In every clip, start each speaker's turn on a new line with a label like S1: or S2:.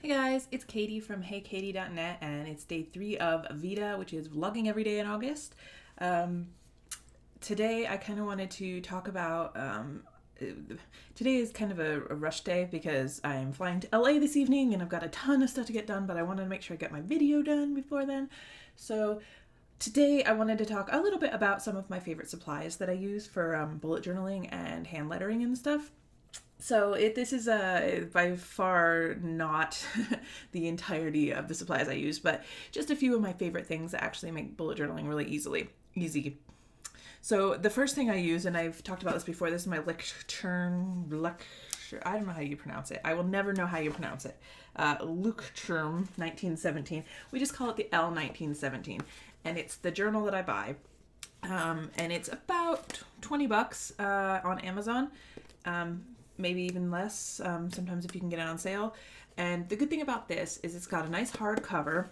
S1: Hey guys, it's Katie from heykatie.net and it's day 3 of VEDA, which is vlogging every day in August. Today I kind of wanted to talk about, today is kind of a rush day because I'm flying to LA this evening and I've got a ton of stuff to get done, but I wanted to make sure I get my video done before then. So today I wanted to talk a little bit about some of my favorite supplies that I use for bullet journaling and hand lettering and stuff. So this is by far not the entirety of the supplies I use, but just a few of my favorite things that actually make bullet journaling really easy. So the first thing I use, and I've talked about this before, this is my lecture, I don't know how you pronounce it. I will never know how you pronounce it. Lecture 1917. We just call it the L1917, and it's the journal that I buy. And it's about $20 on Amazon. Maybe even less, sometimes if you can get it on sale. And the good thing about this is it's got a nice hard cover.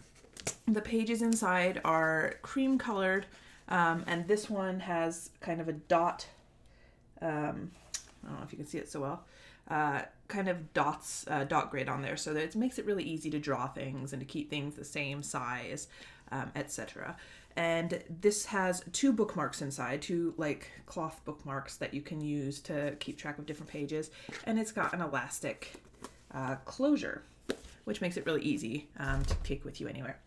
S1: The pages inside are cream colored, and this one has kind of a dot, I don't know if you can see it so well, kind of dots, dot grid on there, so that it makes it really easy to draw things and to keep things the same size, etc. And this has 2 bookmarks inside, 2 like cloth bookmarks that you can use to keep track of different pages. And it's got an elastic closure, which makes it really easy to take with you anywhere.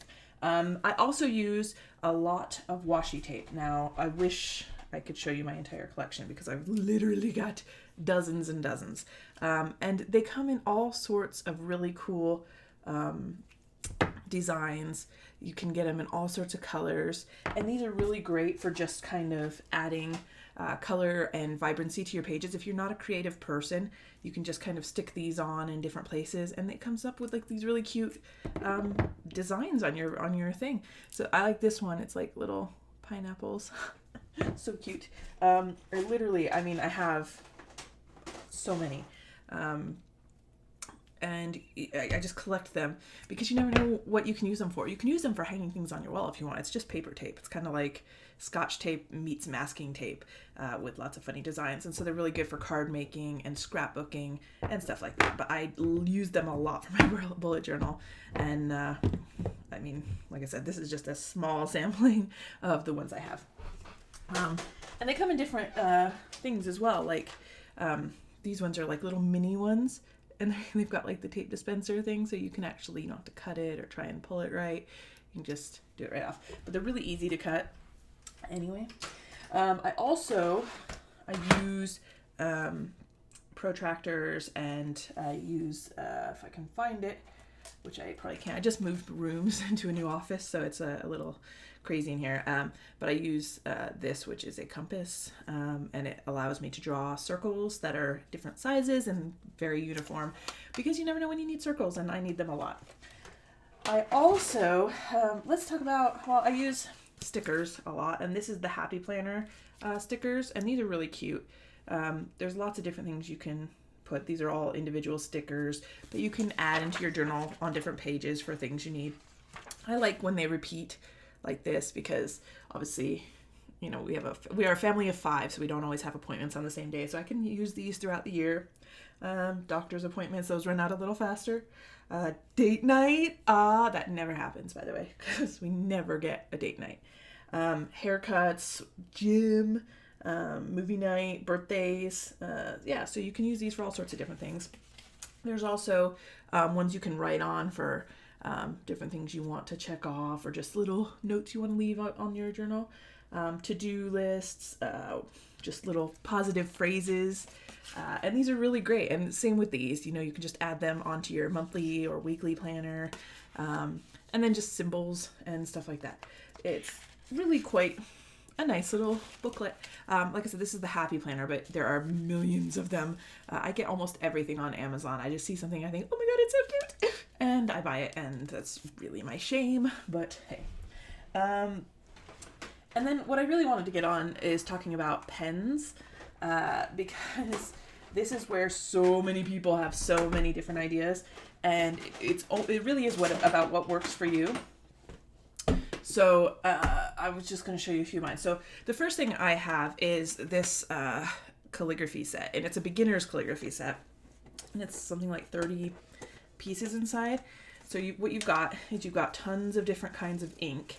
S1: I also use a lot of washi tape. Now, I wish I could show you my entire collection because I've literally got dozens and dozens. And they come in all sorts of really cool designs. You can get them in all sorts of colors, and these are really great for just kind of adding color and vibrancy to your pages. If you're not a creative person, you can just kind of stick these on in different places, and it comes up with like these really cute designs on your thing. So I like this one. It's like little pineapples. So cute. Or literally, I mean, I have so many. And I just collect them because you never know what you can use them for. You can use them for hanging things on your wall if you want. It's just paper tape. It's kind of like Scotch tape meets masking tape with lots of funny designs. And so they're really good for card making and scrapbooking and stuff like that. But I use them a lot for my bullet journal. And I mean, like I said, this is just a small sampling of the ones I have. And they come in different things as well. Like these ones are like little mini ones. And they've got like the tape dispenser thing, so you can actually, you don't have to cut it or try and pull it right. You can just do it right off. But they're really easy to cut anyway. I use protractors, and I use, if I can find it, which I probably can't. I just moved rooms into a new office, so it's a little crazy in here. But I use this, which is a compass, and it allows me to draw circles that are different sizes and very uniform, because you never know when you need circles, and I need them a lot. I also, let's talk about, well, I use stickers a lot, and this is the Happy Planner stickers, and these are really cute. There's lots of different things you can put. These are all individual stickers that you can add into your journal on different pages for things you need. I like when they repeat like this because obviously, you know, we are a family of 5, so we don't always have appointments on the same day. So I can use these throughout the year. Doctor's appointments, those run out a little faster. Date night, that never happens, by the way, because we never get a date night. Haircuts, gym, movie night, birthdays, yeah, so you can use these for all sorts of different things. There's also ones you can write on for different things you want to check off, or just little notes you want to leave on your journal. To-do lists, just little positive phrases, and these are really great. And same with these, you know, you can just add them onto your monthly or weekly planner, and then just symbols and stuff like that. It's really quite a nice little booklet. Like I said, this is the Happy Planner, but there are millions of them. I get almost everything on Amazon. I just see something, I think, oh my god, it's so cute, and I buy it, and that's really my shame, but hey. And then what I really wanted to get on is talking about pens, because this is where so many people have so many different ideas, and it really is about what works for you. So I was just going to show you a few of mine. So the first thing I have is this calligraphy set, and it's a beginner's calligraphy set, and it's something like $30 pieces inside. So what you've got is you've got tons of different kinds of ink,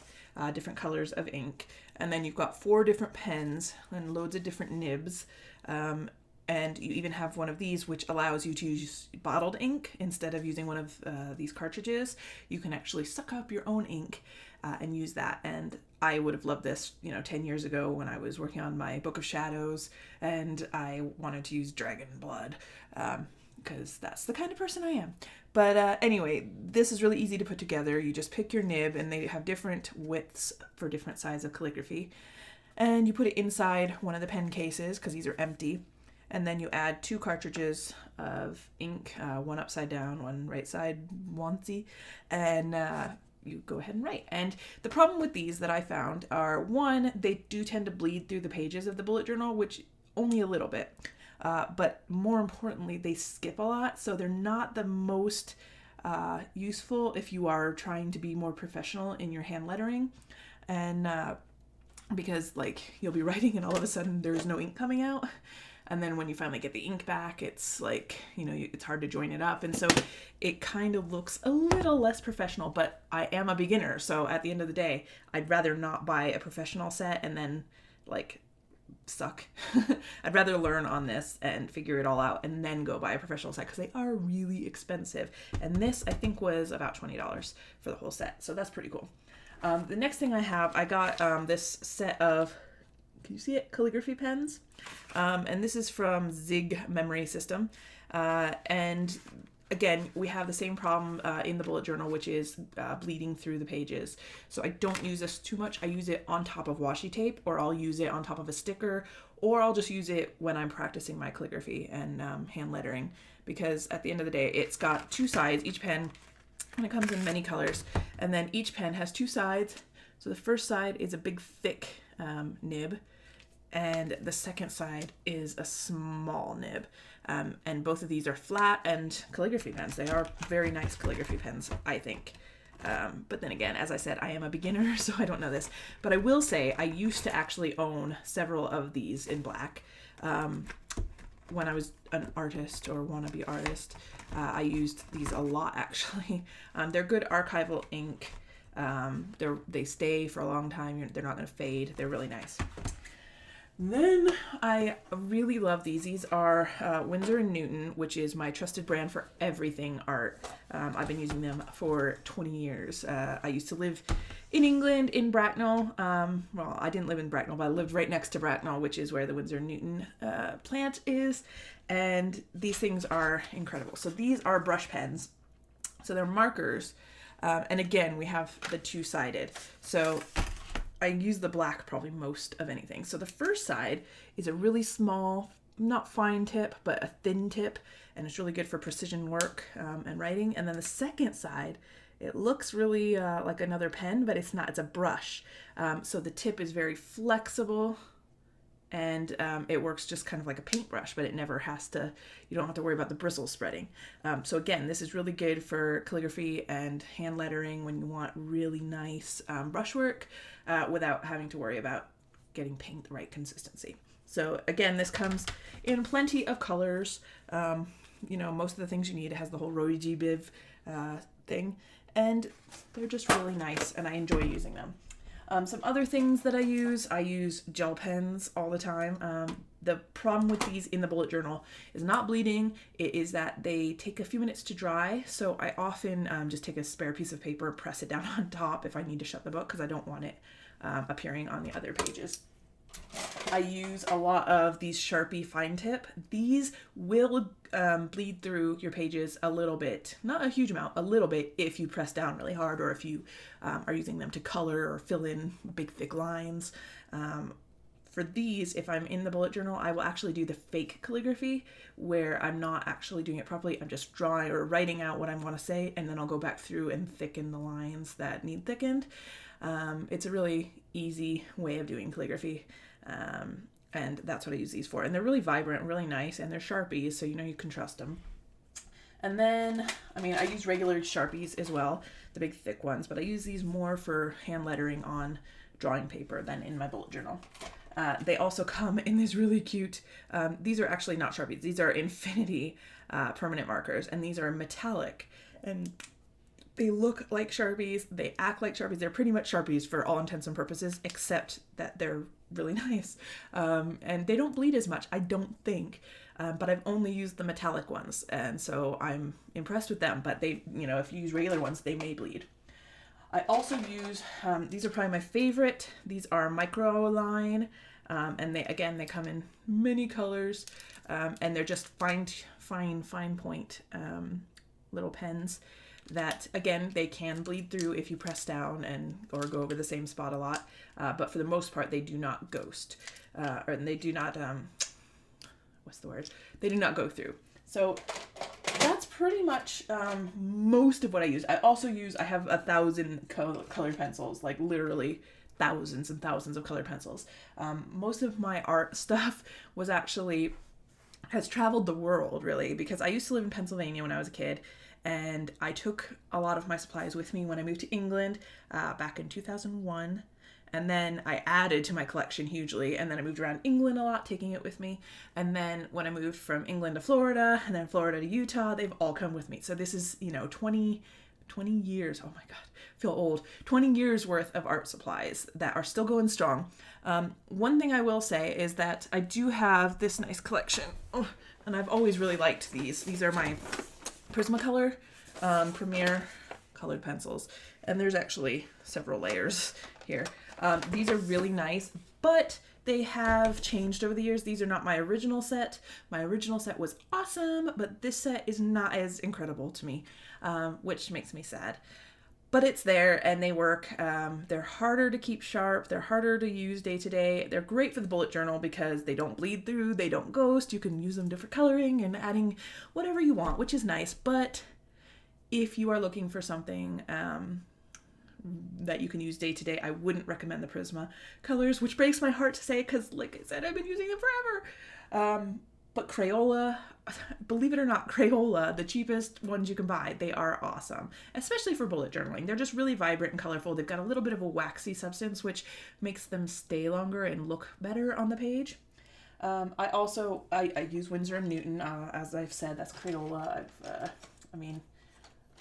S1: different colors of ink, and then you've got 4 different pens and loads of different nibs. And you even have one of these which allows you to use bottled ink instead of using one of these cartridges. You can actually suck up your own ink and use that. And I would have loved this, 10 years ago when I was working on my Book of Shadows and I wanted to use dragon blood because that's the kind of person I am. But anyway, this is really easy to put together. You just pick your nib, and they have different widths for different sizes of calligraphy. And you put it inside one of the pen cases because these are empty. And then you add 2 cartridges of ink, one upside down, one right side onesie, and you go ahead and write. And the problem with these that I found are, one, they do tend to bleed through the pages of the bullet journal, which only a little bit. But more importantly, they skip a lot, so they're not the most useful if you are trying to be more professional in your hand lettering. And because you'll be writing and all of a sudden there's no ink coming out. And then when you finally get the ink back, it's it's hard to join it up. And so it kind of looks a little less professional, but I am a beginner. So at the end of the day, I'd rather not buy a professional set and then suck. I'd rather learn on this and figure it all out and then go buy a professional set because they are really expensive. And this I think was about $20 for the whole set. So that's pretty cool. The next thing I got this set of, can you see it? Calligraphy pens. And this is from Zig Memory System. And again, we have the same problem in the bullet journal, which is bleeding through the pages. So I don't use this too much. I use it on top of washi tape, or I'll use it on top of a sticker, or I'll just use it when I'm practicing my calligraphy and hand lettering, because at the end of the day, it's got 2 sides, each pen, and it comes in many colors. And then each pen has 2 sides. So the first side is a big, thick nib, and the second side is a small nib. And both of these are flat and calligraphy pens. They are very nice calligraphy pens, I think. But then again, as I said, I am a beginner, so I don't know this. But I will say I used to actually own several of these in black. When I was an artist or wannabe artist, I used these a lot, actually. They're good archival ink. They stay for a long time. They're not going to fade. They're really nice. Then I really love these. These are Winsor and Newton, which is my trusted brand for everything art. I've been using them for 20 years. I used to live in England, in Bracknell. Well, I didn't live in Bracknell, but I lived right next to Bracknell, which is where the Winsor and Newton plant is. And these things are incredible. So these are brush pens. So they're markers. And again, we have the 2-sided. So I use the black probably most of anything. So the first side is a really small, not fine tip, but a thin tip, and it's really good for precision work and writing. And then the second side, it looks really like another pen, but it's not, it's a brush. So the tip is very flexible, and it works just kind of like a paintbrush, but it never has to, you don't have to worry about the bristles spreading. So again, this is really good for calligraphy and hand lettering when you want really nice brushwork without having to worry about getting paint the right consistency. So again, this comes in plenty of colors. Most of the things you need. It has the whole Roy G. Biv thing, and they're just really nice, and I enjoy using them. Some other things that I use gel pens all the time. The problem with these in the bullet journal is not bleeding. It is that they take a few minutes to dry. So I often just take a spare piece of paper, press it down on top if I need to shut the book, because I don't want it appearing on the other pages. I use a lot of these Sharpie Fine Tip. These will bleed through your pages a little bit, not a huge amount, a little bit if you press down really hard, or if you are using them to color or fill in big thick lines. For these, if I'm in the bullet journal, I will actually do the fake calligraphy where I'm not actually doing it properly. I'm just drawing or writing out what I want to say, and then I'll go back through and thicken the lines that need thickened. It's a really easy way of doing calligraphy. And that's what I use these for. And they're really vibrant, really nice, and they're Sharpies, so you can trust them. And then, I use regular Sharpies as well, the big thick ones, but I use these more for hand lettering on drawing paper than in my bullet journal. They also come in this really cute, these are actually not Sharpies, these are infinity permanent markers, and these are metallic, and they look like Sharpies, they act like Sharpies, they're pretty much Sharpies for all intents and purposes, except that they're really nice. And they don't bleed as much, I don't think, but I've only used the metallic ones, and so I'm impressed with them, but they, you know, if you use regular ones, they may bleed. I also use, these are probably my favorite, these are Microline, and they come in many colors, and they're just fine point little pens that, again, they can bleed through if you press down or go over the same spot a lot, but for the most part they do not ghost, or they do not, they do not go through. So that's pretty much most of what I use. I have 1,000 colored pencils, like literally thousands and thousands of colored pencils. Most of my art stuff has traveled the world, really, because I used to live in Pennsylvania when I was a kid, and I took a lot of my supplies with me when I moved to England back in 2001. And then I added to my collection hugely, and then I moved around England a lot, taking it with me. And then when I moved from England to Florida, and then Florida to Utah, they've all come with me. So this is, 20 years, oh my God, I feel old, 20 years worth of art supplies that are still going strong. One thing I will say is that I do have this nice collection, and I've always really liked these. These are my Prismacolor Premier colored pencils, and there's actually several layers here. These are really nice, but they have changed over the years. These are not my original set. My original set was awesome, but this set is not as incredible to me, which makes me sad. But it's there and they work. They're harder to keep sharp. They're harder to use day to day. They're great for the bullet journal because they don't bleed through, they don't ghost. You can use them for coloring and adding whatever you want, which is nice. But if you are looking for something that you can use day to day, I wouldn't recommend the Prisma colors, which breaks my heart to say because, like I said, I've been using them forever. But Crayola, believe it or not, Crayola, the cheapest ones you can buy, they are awesome, especially for bullet journaling. They're just really vibrant and colorful. They've got a little bit of a waxy substance, which makes them stay longer and look better on the page. I use Winsor and Newton, as I've said, that's Crayola.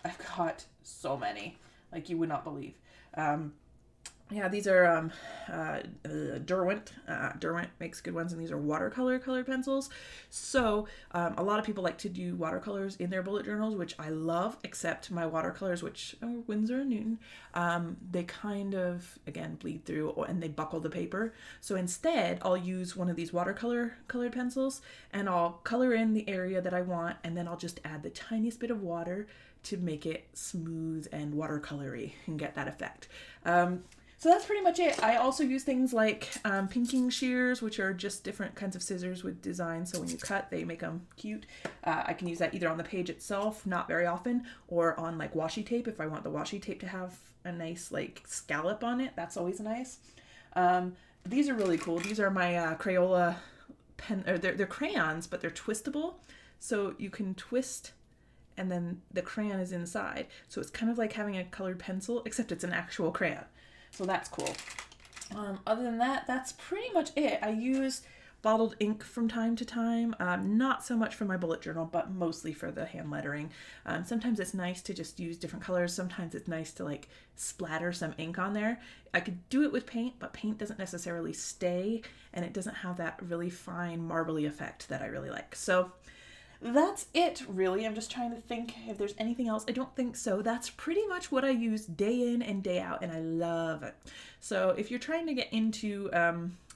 S1: I've got so many, like you would not believe. These are Derwent. Derwent makes good ones, and these are watercolor colored pencils. So a lot of people like to do watercolors in their bullet journals, which I love, except my watercolors, which are Winsor and Newton, they kind of, again, bleed through and they buckle the paper. So instead, I'll use one of these watercolor colored pencils, and I'll color in the area that I want, and then I'll just add the tiniest bit of water to make it smooth and watercolory and get that effect. So that's pretty much it. I also use things like pinking shears, which are just different kinds of scissors with designs. So when you cut, they make them cute. I can use that either on the page itself, not very often, or on like washi tape if I want the washi tape to have a nice like scallop on it. That's always nice. These are really cool. These are my Crayola pen, or they're crayons, but they're twistable. So you can twist and then the crayon is inside. So it's kind of like having a colored pencil, except it's an actual crayon. So that's cool. Other than that, that's pretty much it. I use bottled ink from time to time, not so much for my bullet journal, but mostly for the hand lettering. Sometimes it's nice to just use different colors. Sometimes it's nice to like splatter some ink on there. I could do it with paint, but paint doesn't necessarily stay, and it doesn't have that really fine marbly effect that I really like. So that's it, really. I'm just trying to think if there's anything else. I don't think so. That's pretty much what I use day in and day out, and I love it. So if you're trying to get into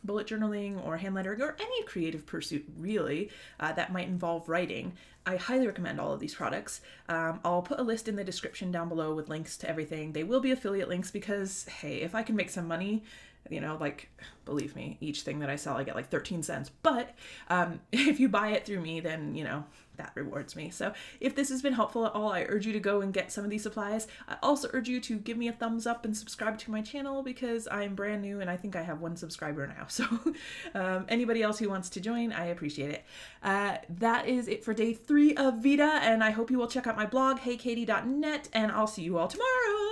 S1: bullet journaling or hand lettering or any creative pursuit, really, that might involve writing, I highly recommend all of these products. I'll put a list in the description down below with links to everything. They will be affiliate links because, hey, if I can make some money, believe me, each thing that I sell, I get like 13 cents. But if you buy it through me, then, that rewards me. So if this has been helpful at all, I urge you to go and get some of these supplies. I also urge you to give me a thumbs up and subscribe to my channel because I'm brand new and I think I have 1 subscriber now. So anybody else who wants to join, I appreciate it. That is it for day 3 of VEDA, and I hope you will check out my blog, heykatie.net, and I'll see you all tomorrow.